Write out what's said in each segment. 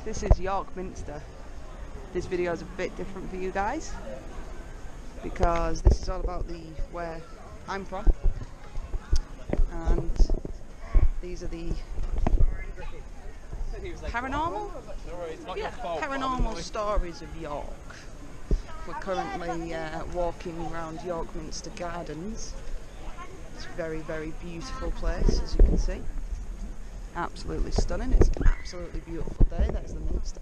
This is York Minster. This video is a bit different for you guys because this is all about where I'm from, and these are the paranormal stories of York. We're currently walking around York Minster Gardens. It's a very, very beautiful place, as you can see. Absolutely stunning. It's an absolutely beautiful day. There's the Minster.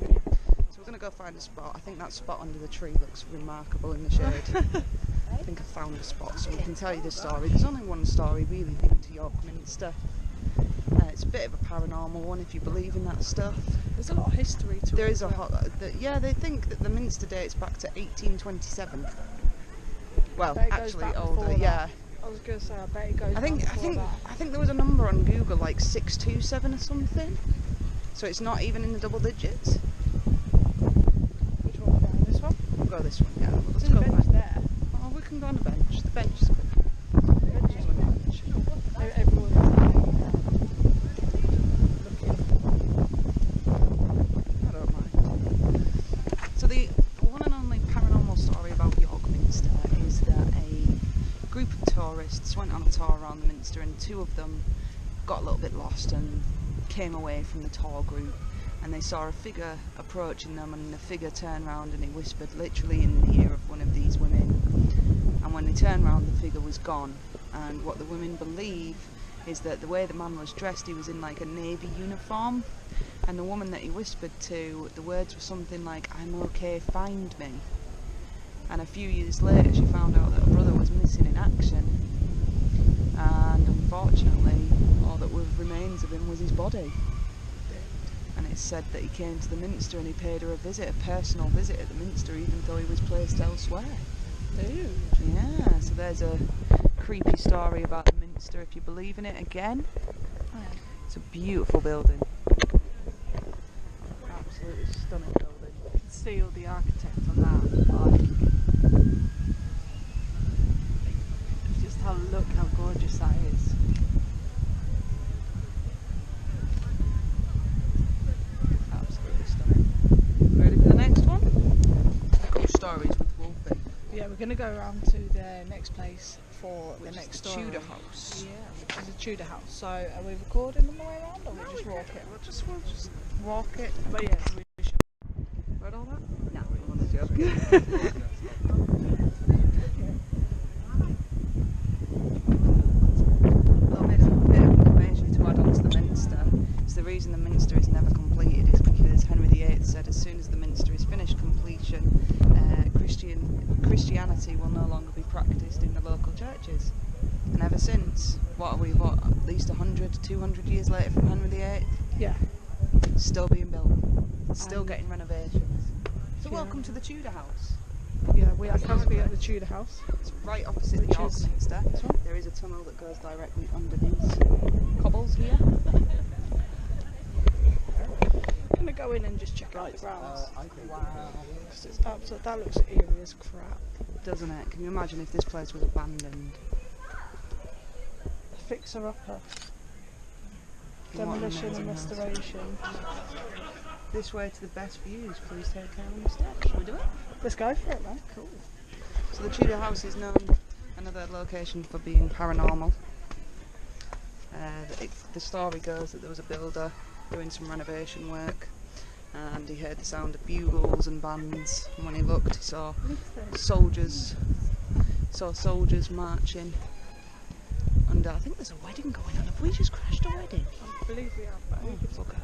So we're going to go find a spot. I think that spot under the tree looks remarkable in the shade. I think I found a spot so we can tell you the story. There's only one story really linked to York Minster. It's a bit of a paranormal one if you believe in that stuff. There's a lot of history to it. There is yeah, they think that the Minster dates back to 1827. Well, actually older, yeah. I was going to say, I bet it goes I think there was a number on Google like 627 or something. So it's not even in the double digits. Which one are we going? This one? We'll go this one, yeah. Let's go back there. Oh, we can go on the bench. The bench is good. The bench is good. Everyone's looking. I don't mind. So the one and only paranormal story about York Minster is that a group of tourists went on a tour around the Minster, and two of them got a little bit lost and came away from the tour group, and they saw a figure approaching them, and the figure turned round and he whispered literally in the ear of one of these women, and when they turned round the figure was gone. And what the women believe is that the way the man was dressed, he was in like a navy uniform, and the woman that he whispered to, the words were something like, "I'm okay, find me." And a few years later she found out that her brother was missing in action, and unfortunately all that remains of him was his body. And it's said that he came to the Minster and he paid her a personal visit at the Minster, even though he was placed elsewhere. Dude. Yeah, so there's a creepy story about the Minster if you believe in it again. It's a beautiful building. Absolutely stunning building. You can see all the architect on that. Like, just look how gorgeous that is. Absolutely stunning. Ready for the next one? Ghost stories with Wolfie. Yeah, we're going to go around to the next place for the next story. Tudor house. Yeah, which is a Tudor house. So are we recording on the way around, or we just walk it? We'll just walk it. But yeah, we should. Read all that? No, I'm only joking. The reason the Minster is never completed is because Henry VIII said as soon as the Minster is finished completion, Christianity will no longer be practised in the local churches. And ever since, at least 100 to 200 years later from Henry VIII? Yeah. Still being built. Still getting renovations. So welcome to the Tudor house. Yeah, we are currently at the Tudor house. It's right opposite the York Minster. There is a tunnel that goes directly under these cobbles here. I'm going to go in and just check out the grounds. Wow. It's absolute, that looks eerie as crap. Doesn't it? Can you imagine if this place was abandoned? Fixer-upper. Demolition and restoration. This way to the best views. Please take care of your steps. Shall we do it? Let's go for it, man. Cool. So the Tudor house is known, another location for being paranormal. The story goes that there was a builder doing some renovation work, and he heard the sound of bugles and bands, and when he looked he saw soldiers marching, and I think there's a wedding going on. Have we just crashed a wedding? I believe we have, but who gives a fuck?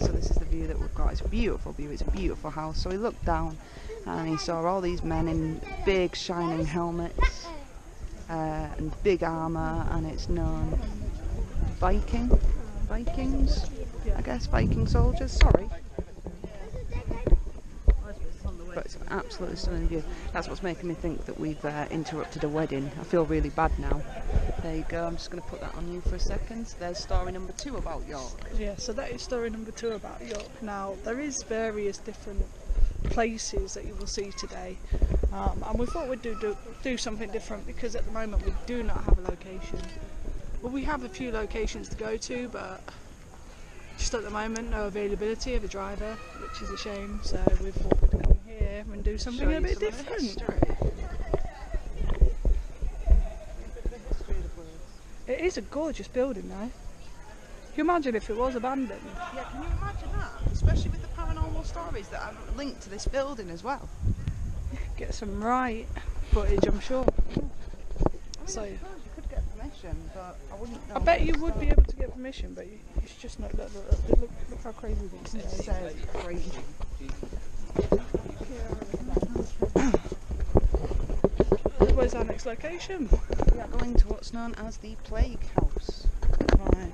So this is the view that we've got. It's a beautiful view, it's a beautiful house. So he looked down and he saw all these men in big shining helmets and big armour, and it's known Vikings, I guess, Viking soldiers, sorry. But it's an absolutely stunning view. That's what's making me think that we've interrupted a wedding. I feel really bad now. There you go, I'm just going to put that on you for a second. There's story number 2 about York. Yeah, so that is story number 2 about York. Now, there is various different places that you will see today, and we thought we'd do something different, because at the moment we do not have a location. Well, we have a few locations to go to, but Just at the moment, no availability of a driver, which is a shame. So we thought we'd come here and do something Show a you bit some of the different. history. A bit of the history of the place. It is a gorgeous building, though. Can you imagine if it was abandoned? Yeah, can you imagine that? Especially with the paranormal stories that are linked to this building as well. Get some right footage, I'm sure. I mean, So- I suppose you could get permission, but I wouldn't know. I bet where you to would be start. able to get permission, but it's just not. Look how crazy these It days. says crazy. Where's our next location? We are going to what's known as the Plague House. Right.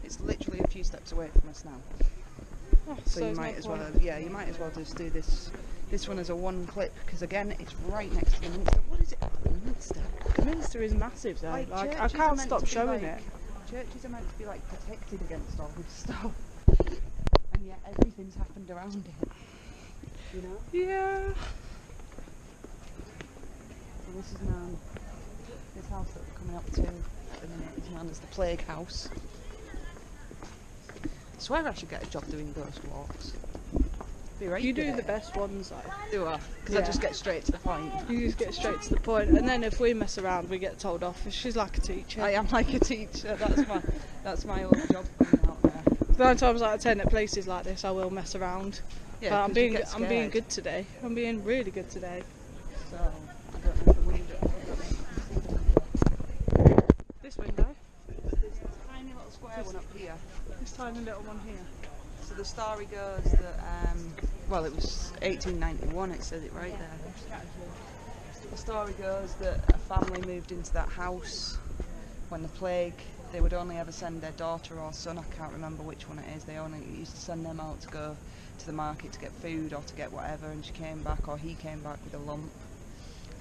It's literally a few steps away from us now. Oh, So you it's might not as far. well, yeah, you might as well just do this one as a one clip, because again, it's right next to the Minster. What is it about the Minster? The Minster is massive, though. Like, I churches are can't meant stop to be showing like- it. Churches are meant to be like protected against all this stuff, and yet everything's happened around it. You know. Yeah. So this is known. This house that we're coming up to at the minute is known as the Plague House. I swear I should get a job doing ghost walks. Be right You good do at the it. best ones, though. Do I? Because I Yeah. just get straight to the point. You just get straight to the point, and then if we mess around, we get told off. She's like a teacher. I am like a teacher. That's my old job coming out there. 9 times out of 10 at places like this, I will mess around. Yeah, But 'cause you get I'm being scared. good today. I'm being really good today. So I don't know if the window. This window, There's this tiny little square one up here. this tiny little one here. So the story goes that, well, it was 1891, it says it right there. The story goes that a family moved into that house when the plague, they would only ever send their daughter or son, I can't remember which one it is, they only used to send them out to go to the market to get food or to get whatever, and she came back, or he came back with a lump.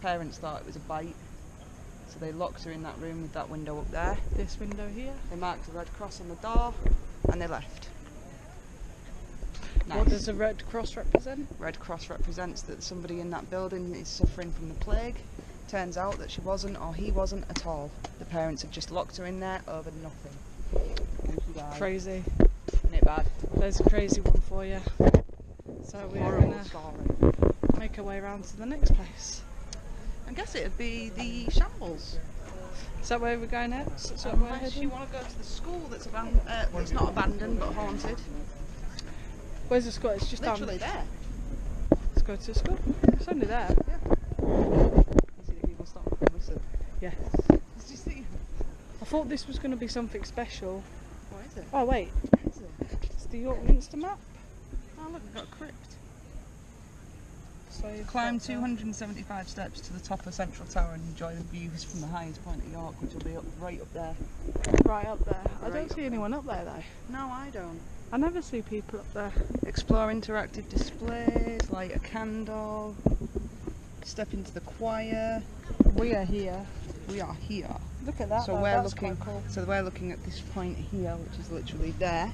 Parents thought it was a bite, so they locked her in that room with that window up there. This window here. They marked a red cross on the door, and they left. What Nice. does the red cross represent? Red cross represents that somebody in that building is suffering from the plague. Turns out that she wasn't, or he wasn't at all. The parents had just locked her in there over nothing. And she died. Crazy. Isn't it bad? There's a crazy one for you. So we're Horrible gonna story. make our way around to the next place. I guess it'd be the Shambles. Is that where we're going next? Is that where we're Unless you heading? want to go to the school that's abandoned, well, it's not abandoned but haunted. Where's the school? It's just Literally down. there. Let's go to the school. It's only there. You see the people stop and listen. Yes. Did you see? I thought this was going to be something special. What is it? Oh wait, What is it? it's the York Minster map. Oh look, we've got a crypt. So you've Climb got that. 275 steps to the top of Central Tower and enjoy the views from the highest point of York, which will be right up there. Right up there. I Right don't up see there. anyone up there though. No, I don't. I never see people up there. Explore interactive displays, light a candle, step into the choir. We are here. We are here. Look at that. So though, we're that's looking. quite cool. So we're looking at this point here, which is literally there.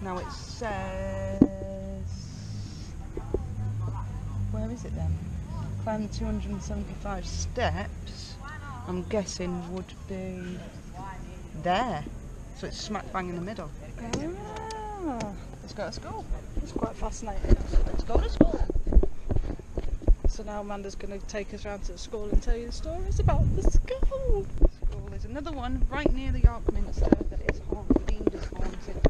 Now it says, where is it then? Climb the 275 steps. I'm guessing would be there. So it's smack bang in the middle. Ah, Let's go to school. that's quite fascinating. Let's go to school. So now Amanda's going to take us round to the school and tell you the stories about the school. School is another one right near the York Minster that is haunted, deemed as haunted.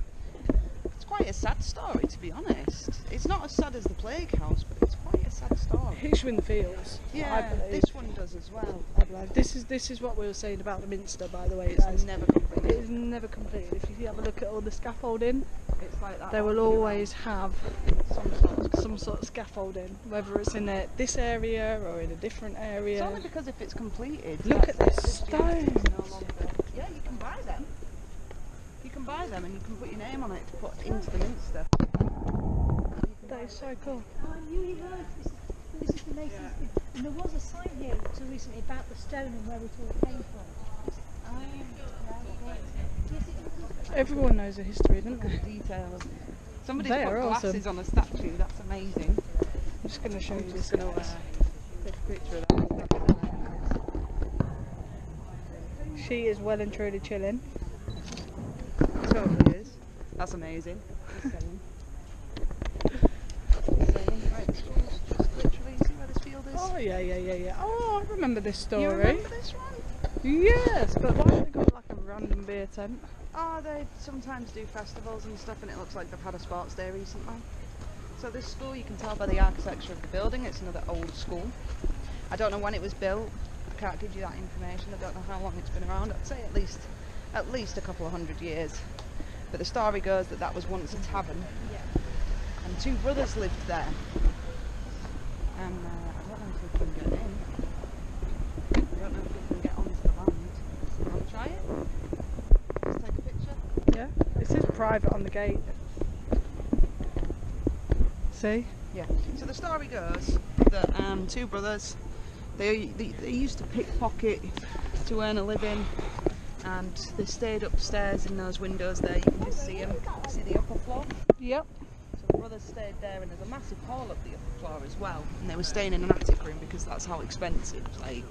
It's quite a sad story, to be honest. It's not as sad as the Plague House, but it's quite a sad story. Hits you in the feels. I Yeah, believe. this one does as well. I believe. This is what we were saying about the Minster, by the way. It's guys. never It completed. is never completed. If you have a look at all the scaffolding, It's like that. they will all year always have round. some sort of scaffolding, whether it's in this area or in a different It's area. only because if it's completed. Look at that's this it, it's no stones. longer- Yeah, you can buy them. You can buy them and you can put your name on it to put into the Minster. That is so cool. Oh, I knew you would. This is the latest thing. And there was a sign here until recently about the stone and where it all came from. Yes, it was. Everyone knows the history, don't The they? details. Somebody's They put are glasses awesome. on a statue. That's amazing. I'm just going to show you I'm this. just going to guys. take a picture of that. She is well and truly chilling. Totally is. That's amazing. Oh yeah. Oh, I remember this story. You remember this one? Yes, but why have they got like a random beer tent? Oh, they sometimes do festivals and stuff, and it looks like they've had a sports day recently. So this school, you can tell by the architecture of the building, it's another old school. I don't know when it was built. I can't give you that information. I don't know how long it's been around. I'd say at least a couple of 100 years. But the story goes that that was once a tavern, and two brothers lived there. And I don't know if we can get in. I don't know if we can get onto the land. Want to try it? Just take a picture. Yeah, it says private on the gate. See? Yeah. So the story goes that two brothers, they used to pickpocket to earn a living, and they stayed upstairs in those windows there. You can just see them. See the upper floor? Yep. So the brothers stayed there, and there's a massive hall up the upper floor as well. And they were staying in an attic room because that's how expensive. Like,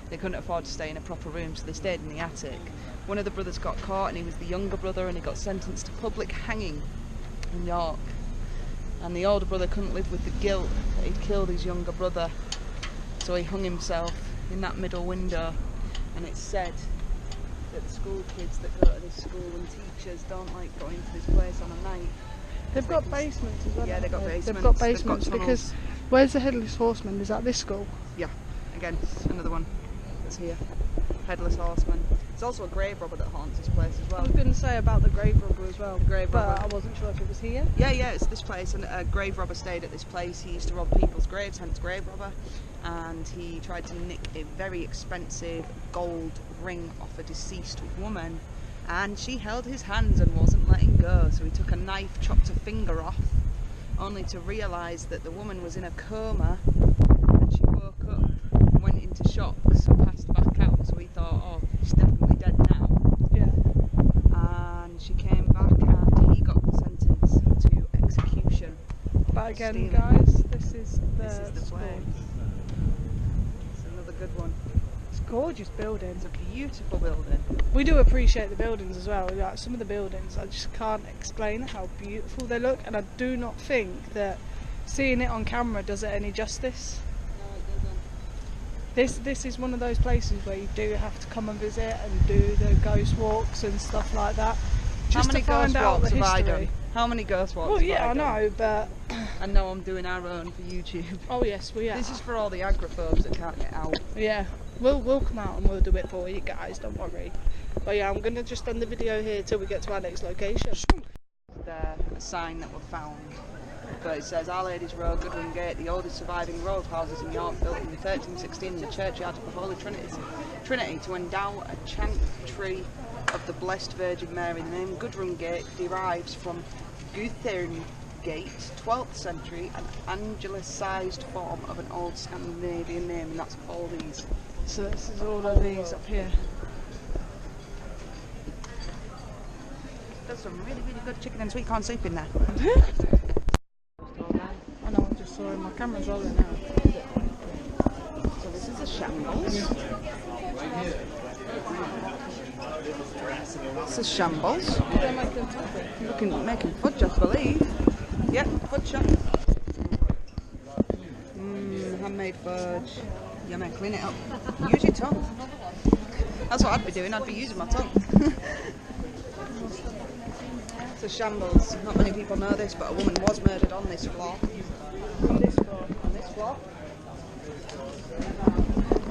they couldn't afford to stay in a proper room, so they stayed in the attic. One of the brothers got caught, and he was the younger brother, and he got sentenced to public hanging in York. And the older brother couldn't live with the guilt that he'd killed his younger brother, so he hung himself in that middle window. And it's said that the school kids that go to this school and teachers don't like going to this place on a night. They've got basements as well. Yeah, they've got basements. They've got basements tunnels. because where's the Headless Horseman? Is that this school? Yeah, again, another one that's here. Headless Horseman. There's also a grave robber that haunts this place as I well. was going to say about the grave robber as well. The grave but robber. I wasn't sure if it was here. Yeah, it's this place, and a grave robber stayed at this place. He used to rob people's graves, hence grave robber, and he tried to nick a very expensive gold ring off a deceased woman, and she held his hands and wasn't letting go, so he took a knife, chopped her finger off, only to realise that the woman was in a coma, and she woke up, went into shock, so passed back out, so he thought, oh, she's definitely dead now. Yeah. And she came back, and he got sentenced to execution. But again, Stealing. guys, this is the This school. is the place. It's another good one. It's a gorgeous building. It's a beautiful building. We do appreciate the buildings as well. Like some of the buildings, I just can't explain how beautiful they look, and I do not think that seeing it on camera does it any justice. No, it doesn't. This is one of those places where you do have to come and visit and do the ghost walks and stuff like that. Just How many to find ghost out walks the have I history. done? How many ghost walks Well, have yeah, I I done? know, but And now I'm doing our own for YouTube. oh yes, we are. This is for all the agrophobes that can't get out. Yeah, we'll come out and we'll do it for you guys. Don't worry. But yeah, I'm gonna just end the video here till we get to our next location. There, a sign that we found. But it says Our Lady's Road, Goodwin Gate, the oldest surviving row of houses in York, built in 1316 in the churchyard of the Holy Trinity to endow a chantry of the Blessed Virgin Mary. The name Goodwin Gate derives from Guthern Gate, 12th century, an anglicised form of an old Scandinavian name, and that's all these. So this is all of these up here. There's some really, really good chicken and sweet corn soup in there. I know, I just saw it. My camera's rolling now. So this is a shambles. It's a shambles. Making fudge, I believe. Yep, fudge shop. Handmade fudge. Yummy, clean it up. Use your tongue. That's what I'd be doing, I'd be using my tongue. It's a shambles. Not many people know this, but a woman was murdered on this floor. On this floor. On this floor.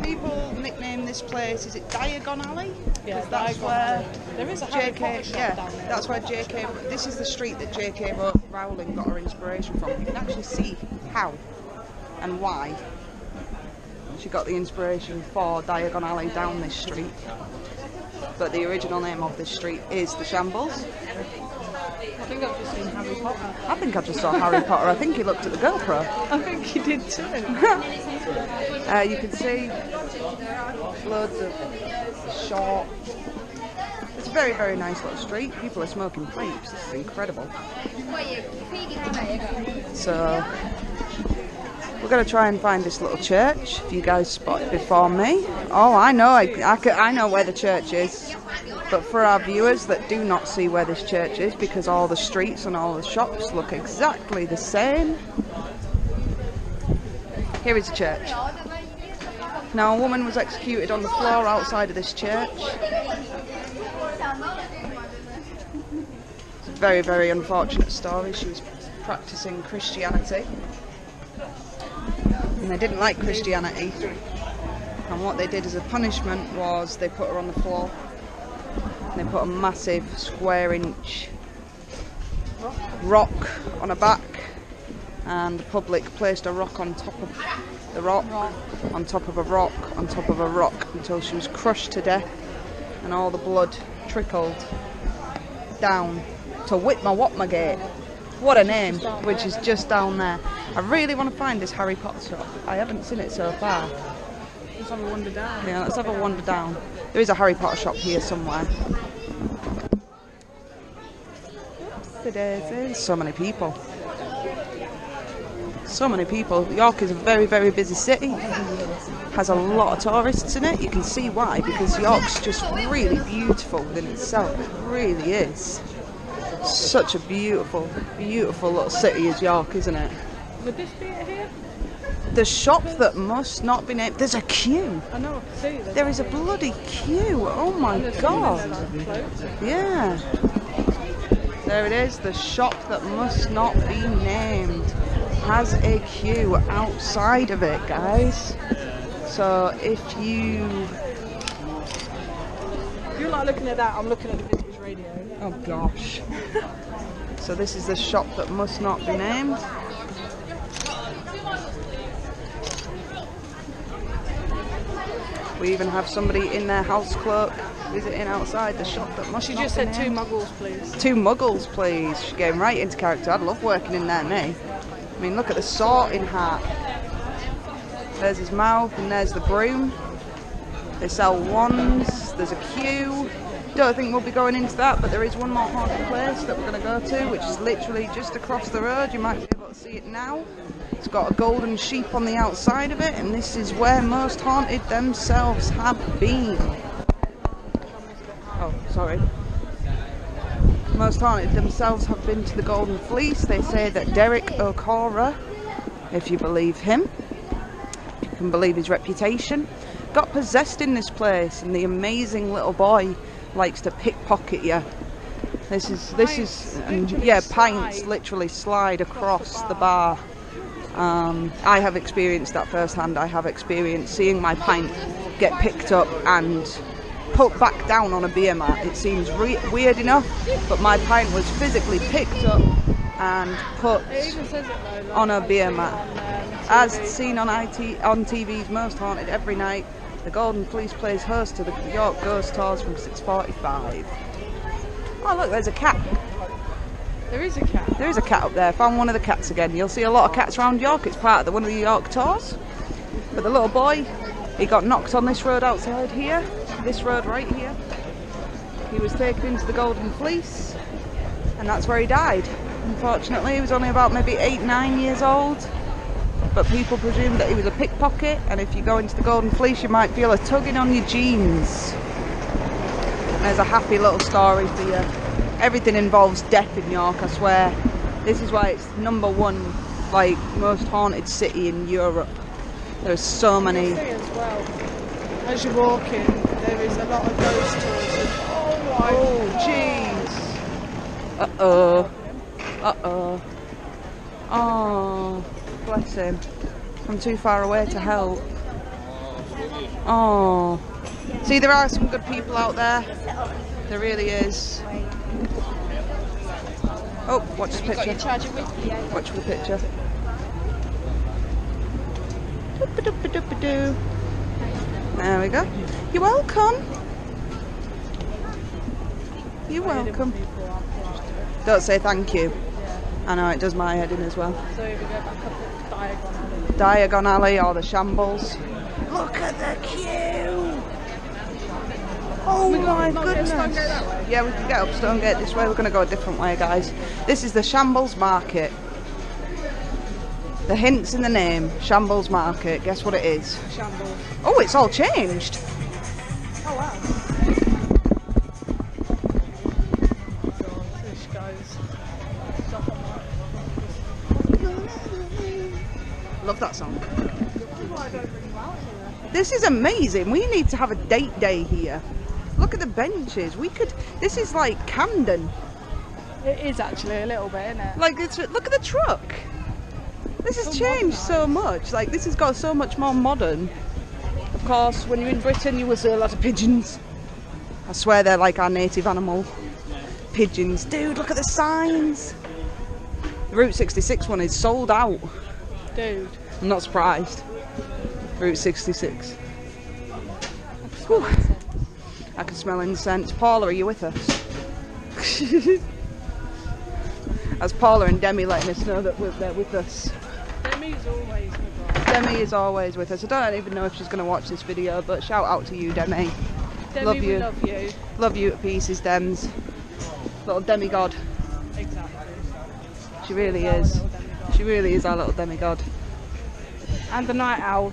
People nickname this place, is it Diagon Alley? Yeah, Because that's Diagon where Alley. There is a Harry JK, Potter shop down there. that's where JK, this is the street that JK Rowling got her inspiration from. You can actually see how and why she got the inspiration for Diagon Alley down this street. But the original name of this street is the Shambles. I think I've just seen Harry Potter. I think I just saw Harry Potter. I think he looked at the GoPro. I think he did too. You can see loads of shop. It's a very, very nice little street. People are smoking pipes. This is incredible. So we're going to try and find this little church. If you guys spot it before me. Oh, I know. I know where the church is. But for our viewers that do not see where this church is, because all the streets and all the shops look exactly the same, here is a church. Now, a woman was executed on the floor outside of this church. It's a very, very unfortunate story. She was practicing Christianity, and they didn't like Christianity. And what they did as a punishment was they put her on the floor. And they put a massive square-inch rock on her back, and the public placed a rock on top of the rock, on top of a rock, on top of a rock, until she was crushed to death, and all the blood trickled down to Whitma Gate. What a name, which is just down there. I really want to find this Harry Potter shop. I haven't seen it so far. Let's have a wander down. Yeah, let's have a wander down. There is a Harry Potter shop here somewhere. There's so many people. So many people. York is a very, very busy city. Has a lot of tourists in it. You can see why, because York's just really beautiful within itself. It really is. Such a beautiful, beautiful little city is York, isn't it? Would this be it here? The shop that must not be named. There's a queue. I know, I can see that. There is a bloody queue. Oh my god. Yeah. There it is. The shop that must not be named has a queue outside of it, guys. So if you like looking at that, I'm looking at the vintage radio. Oh gosh. So this is the shop that must not be named. We even have somebody in their house cloak visiting outside the shop that must not be named. She just said 2 muggles, please. 2 muggles, please. She's getting right into character. I'd love working in there, me. I mean, look at the sorting hat. There's his mouth and there's the broom. They sell wands. There's a queue. Don't think we'll be going into that, but there is one more haunted place that we're going to go to, which is literally just across the road. You might be able to see it now. It's got a golden sheep on the outside of it, and this is where Most Haunted themselves have been. Oh, sorry. Most Haunted themselves have been to the Golden Fleece. They say that Derek Okora, if you believe him, you can believe his reputation, got possessed in this place, and the amazing little boy likes to pickpocket you. Pints literally slide across the bar. I have experienced that firsthand. I have experienced seeing my pint get picked up and put back down on a beer mat. It seems weird enough, but my pint was physically picked up and put on a beer mat. As seen on TV's Most Haunted every night, the Golden Fleece plays host to the York Ghost Tours from 6:45. Oh look, there's a cat. There is a cat. There is a cat up there. Found one of the cats again. You'll see a lot of cats around York. It's part of one of the York tours. But the little boy, he got knocked on this road outside here. This road right here. He was taken into the Golden Fleece, and that's where he died. Unfortunately, he was only about maybe 8-9 years old. But people presume that he was a pickpocket, and if you go into the Golden Fleece, you might feel a tugging on your jeans. There's a happy little story for you. Everything involves death in York, I swear. This is why it's #1, like, most haunted city in Europe. There's so many. As well, as you walk in, there is a lot of ghost tours. Oh jeez. Uh-oh. Uh-oh. Oh, bless him. I'm too far away to help. Oh. See, there are some good people out there. There really is. Oh, watch this picture. Watch the picture. There we go. You're welcome. You're welcome. Don't say thank you. I know, it does my head in as well. So if we go back up to Diagon Alley. Diagon Alley or the Shambles. Look at the queue! Oh my goodness! Yeah, we can get up Stonegate this way. We're going to go a different way, guys. This is the Shambles Market. The hint's in the name. Shambles Market. Guess what it is? Shambles. Oh, it's all changed. Oh wow. goes. Love that song. This is amazing. We need to have a date day here. Look at the benches. This is like Camden. It is actually a little bit, isn't it? Like, look at the truck. This has changed so much. Like, this has got so much more modern. Of course, when you're in Britain, you will see a lot of pigeons. I swear they're like our native animal. Pigeons. Dude, look at the signs. The Route 66 one is sold out. Dude. I'm not surprised. Route 66. Whew. I can smell incense. Paula, are you with us? That's Paula and Demi letting us know that they're with us. Demi's always with us. Demi is always with us. I don't even know if she's going to watch this video, but shout out to you, Demi. Demi, Love we you. love you. Love you to pieces, Dems. Little demigod. Exactly. She really Our is. little demigod. She really is our little demigod. And the night owl.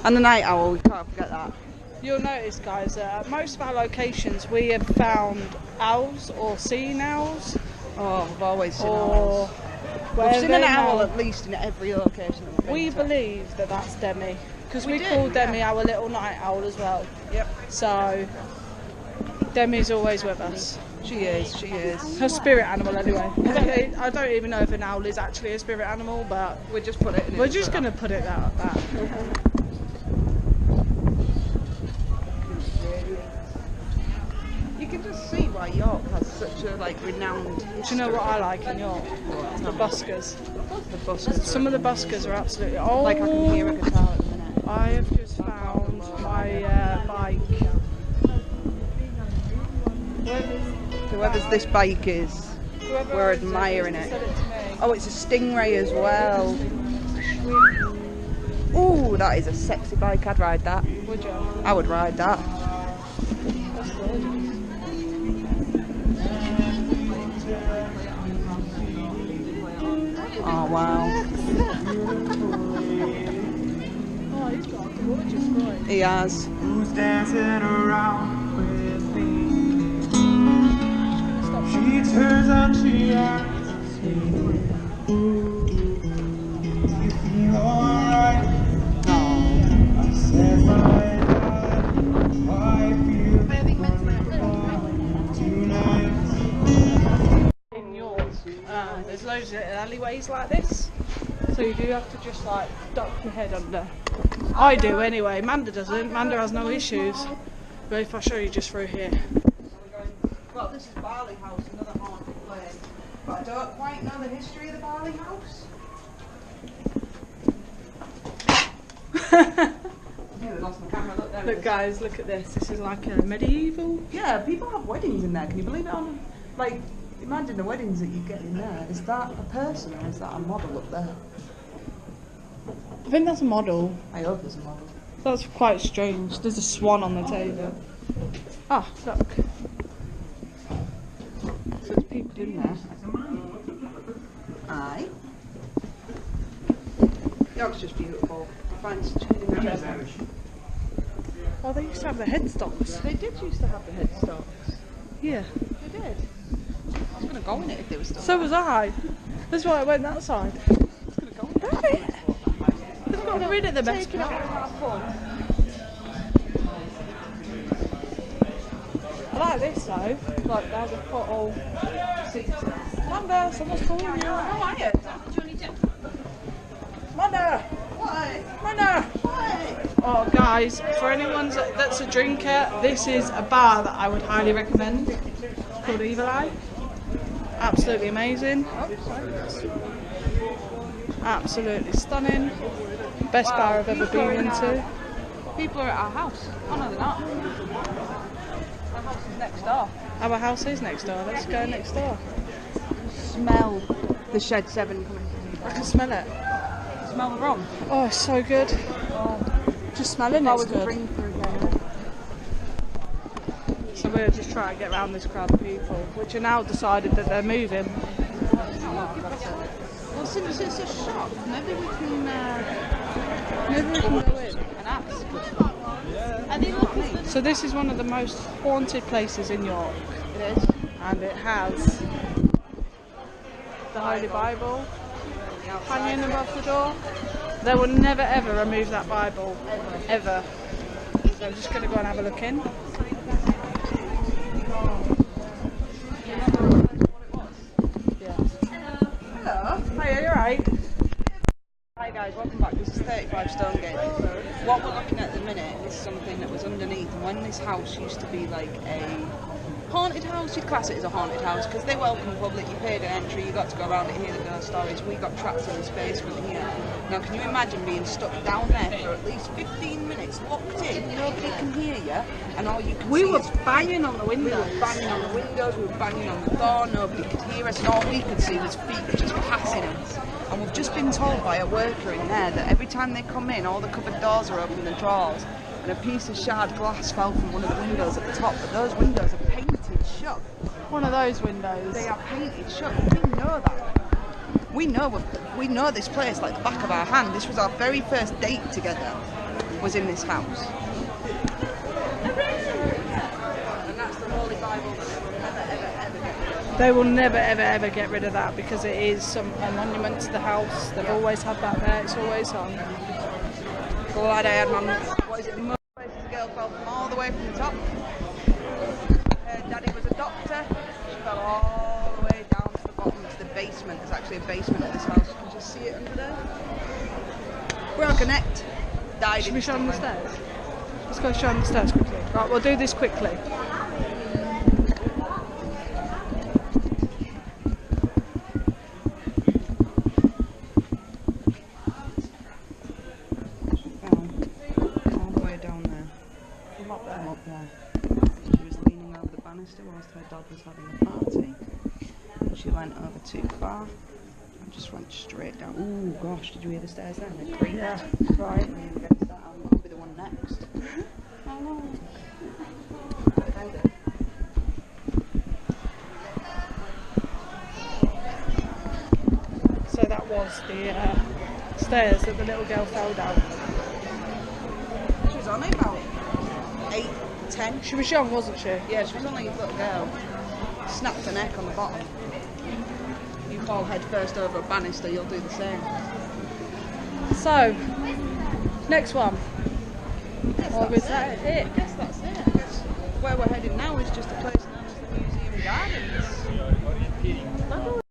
And the night owl, we can't forget that. You'll notice, guys, at most of our locations we have found owls or seen owls. Oh, we've always seen Or owls. where We've seen an they owl now- at least in every location. that we've We been to. believe that that's Demi because We we do, call Demi yeah. our little night owl as well. Yep. So Demi's always with us. She is, she is. Her spirit animal, anyway. I don't even know if an owl is actually a spirit animal, but We just put it in. we're just going to put it like that. You can just see why York has such a renowned history. Do you know what I like in York? The buskers. The buskers. Some of the buskers are absolutely. Oh, Like I can hear a guitar at the minute. I have just found my bike. Whoever's this bike is, Whoever we're owns it admiring needs it. to sell it to me. Oh, it's a Stingray as well. Ooh, that is a sexy bike. I'd ride that. Would you? I would ride that. That's gorgeous. Oh wow, Oh, he's got a gorgeous voice. he has. Who's dancing around with me? Stop. She turns and she asks me, you feel alright? I said, my darling, I feel fine tonight. In York, there's loads of little alleyways like this, so you do have to just duck your head under. I do anyway. Manda doesn't. Manda has no issues. But if I show you just through here, Well, this is Barley House, another haunted place. But I don't quite know the history of the Barley House. Nearly lost my camera. Look there. it look is. guys, look at this. This is like a medieval. Yeah, people have weddings in there. Can you believe it? Imagine the weddings that you get in there. Is that a person or is that a model up there? I think that's a model. I hope it's a model. That's quite strange. There's a swan on the table. Ah, look. So there's people in there. Aye. York's just beautiful. I find such a hidden gem. Oh, they used to have the headstocks. They did used to have the headstocks. Yeah. They did. I was going to go in it if they were still So was I. That's why I went that side. They've got rid of the best part. I like this though. Like there's a bottle. Manda, someone's calling you. How are you? Manda! Why? Manda! Why? Oh guys, for anyone that's a drinker, this is a bar that I would highly recommend. It's called Evil Eye. Absolutely amazing. Absolutely stunning. Best bar I've ever been into. People are at our house. Oh no, they're not. Our house is next door. Our house is next door. Let's go next door. Smell the Shed 7 coming through. I can smell it. Smell the rum. Oh, it's so good. Just smelling it's good. Ring through there. So we're just trying to get around this crowd of people, which are now decided that they're moving. Well, since it's a shop, maybe we can go in. and ask. So this is one of the most haunted places in York, It is. and it has Holy Bible on the outside. hanging above the door. They will never ever remove that Bible, ever. So I'm just going to go and have a look in. Hello. Hiya, you alright? Hi guys, welcome back. This is 35 Stonegate. What we're looking at the minute is something that was underneath, and when this house used to be like a haunted house, you'd class it as a haunted house because they welcome the public, you paid an entry, you got to go around it, hear the ghost stories. We got trapped in this basement here. Now can you imagine being stuck down there for at least 15 minutes, locked in, nobody can hear you, and all you can We see were is banging on the we window. were banging on the windows, we were banging on the door, nobody could hear us, and all we could see was feet just passing us. And we've just been told by a worker in there that every time they come in, all the cupboard doors are open, the drawers, and a piece of shard glass fell from one of the windows at the top, but those windows are painted shut. One of those windows. They are painted shut. We know that. We know this place like the back of our hand. This was our very first date together, was in this house. And that's the Holy Bible that they will never ever ever get rid of. They will never ever ever get rid of that because it is a monument to the house. They've always had that there. It's always on. Glad I had my, what is it, most places a girl fell from all the way from the top. Her daddy was a doctor. She fell all the way down to the bottom to the basement. There's actually a basement of this house. You can just see it under there. Broke her neck. Died. Should we show them the stairs? Let's go show them the stairs quickly. Right, we'll do this quickly. All the way down there. From up there. From up there. She was leaning over the banister whilst her dad was having a party. She went over too far and just went straight down. Ooh, gosh, did you hear the stairs there? They creaked. Yeah, right. When we get to that, I'll be the one next. So that was the stairs that the little girl fell down. She was only about 8, 10. She was young, wasn't she? Yeah, she was only a little girl. Snapped her neck on the bottom. You fall head first over a banister, you'll do the same. So, next one. Or was that it? I guess that's it. I guess where we're heading now is just a place known as the Museum Gardens.